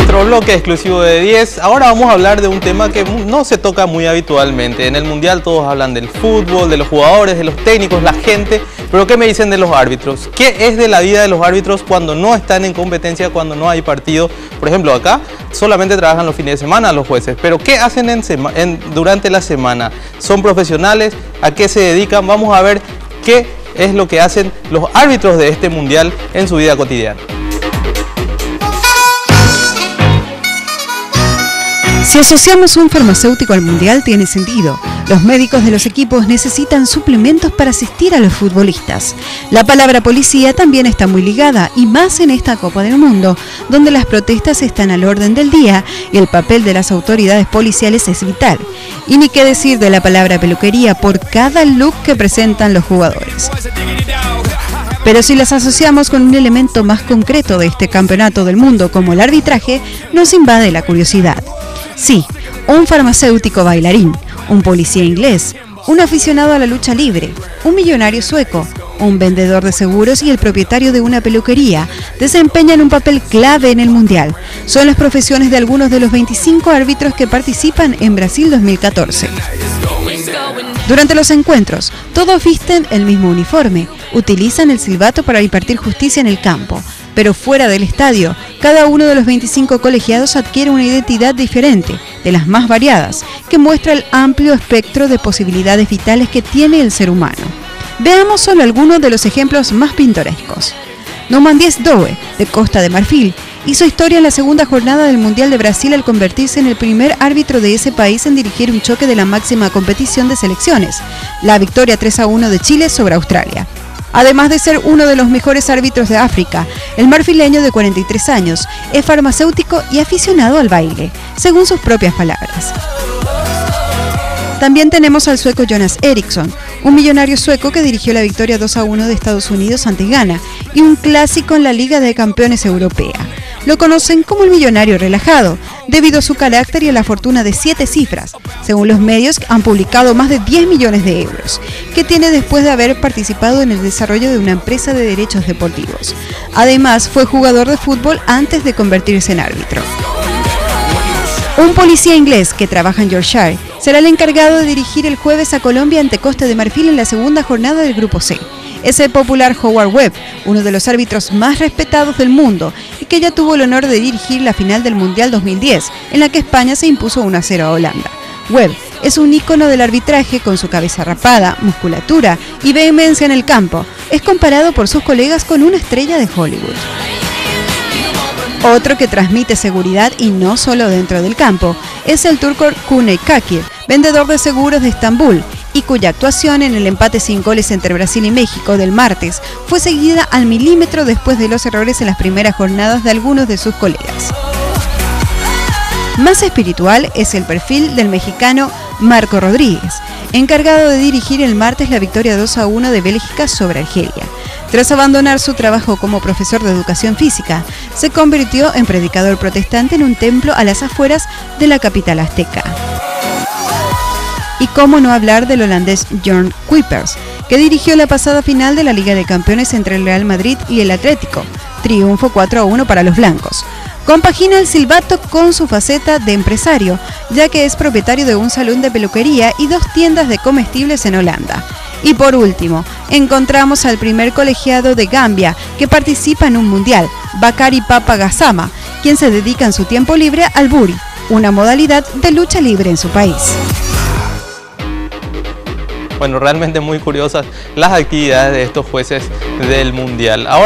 nuestro bloque exclusivo de 10. Ahora vamos a hablar de un tema que no se toca muy habitualmente. En el Mundial todos hablan del fútbol, de los jugadores, de los técnicos, la gente. Pero ¿qué me dicen de los árbitros? ¿Qué es de la vida de los árbitros cuando no están en competencia, cuando no hay partido? Por ejemplo, acá solamente trabajan los fines de semana los jueces. Pero ¿qué hacen durante la semana? ¿Son profesionales? ¿A qué se dedican? Vamos a ver qué es lo que hacen los árbitros de este Mundial en su vida cotidiana. Si asociamos un farmacéutico al Mundial, tiene sentido. Los médicos de los equipos necesitan suplementos para asistir a los futbolistas. La palabra policía también está muy ligada, y más en esta Copa del Mundo, donde las protestas están al orden del día y el papel de las autoridades policiales es vital. Y ni qué decir de la palabra peluquería por cada look que presentan los jugadores. Pero si las asociamos con un elemento más concreto de este campeonato del mundo, como el arbitraje, nos invade la curiosidad. Sí, un farmacéutico bailarín, un policía inglés, un aficionado a la lucha libre, un millonario sueco, un vendedor de seguros y el propietario de una peluquería desempeñan un papel clave en el Mundial. Son las profesiones de algunos de los 25 árbitros que participan en Brasil 2014. Durante los encuentros, todos visten el mismo uniforme, utilizan el silbato para impartir justicia en el campo. Pero fuera del estadio, cada uno de los 25 colegiados adquiere una identidad diferente, de las más variadas, que muestra el amplio espectro de posibilidades vitales que tiene el ser humano. Veamos solo algunos de los ejemplos más pintorescos. Nomandies Doe, de Costa de Marfil, hizo historia en la segunda jornada del Mundial de Brasil al convertirse en el primer árbitro de ese país en dirigir un choque de la máxima competición de selecciones, la victoria 3-1 de Chile sobre Australia. Además de ser uno de los mejores árbitros de África, el marfileño de 43 años es farmacéutico y aficionado al baile, según sus propias palabras. También tenemos al sueco Jonas Eriksson, un millonario sueco que dirigió la victoria 2-1 de Estados Unidos ante Ghana y un clásico en la Liga de Campeones Europea. Lo conocen como el millonario relajado, debido a su carácter y a la fortuna de 7 cifras. Según los medios, han publicado más de 10 millones de euros, que tiene después de haber participado en el desarrollo de una empresa de derechos deportivos. Además, fue jugador de fútbol antes de convertirse en árbitro. Un policía inglés que trabaja en Yorkshire será el encargado de dirigir el jueves a Colombia ante Costa de Marfil en la segunda jornada del Grupo C. Es el popular Howard Webb, uno de los árbitros más respetados del mundo y que ya tuvo el honor de dirigir la final del Mundial 2010, en la que España se impuso 1-0 a Holanda. Webb es un ícono del arbitraje con su cabeza rapada, musculatura y vehemencia en el campo. Es comparado por sus colegas con una estrella de Hollywood. Otro que transmite seguridad y no solo dentro del campo es el turco Cüneyt Çakır, vendedor de seguros de Estambul, y cuya actuación en el empate sin goles entre Brasil y México del martes fue seguida al milímetro después de los errores en las primeras jornadas de algunos de sus colegas. Más espiritual es el perfil del mexicano Marco Rodríguez, encargado de dirigir el martes la victoria 2-1 de Bélgica sobre Argelia. Tras abandonar su trabajo como profesor de educación física, se convirtió en predicador protestante en un templo a las afueras de la capital azteca. Y cómo no hablar del holandés Björn Kuipers, que dirigió la pasada final de la Liga de Campeones entre el Real Madrid y el Atlético. Triunfo 4-1 para los blancos. Compagina el silbato con su faceta de empresario, ya que es propietario de un salón de peluquería y 2 tiendas de comestibles en Holanda. Y por último, encontramos al primer colegiado de Gambia que participa en un mundial, Bakary Papa Gassama, quien se dedica en su tiempo libre al buri, una modalidad de lucha libre en su país. Bueno, realmente muy curiosas las actividades de estos jueces del Mundial. Ahora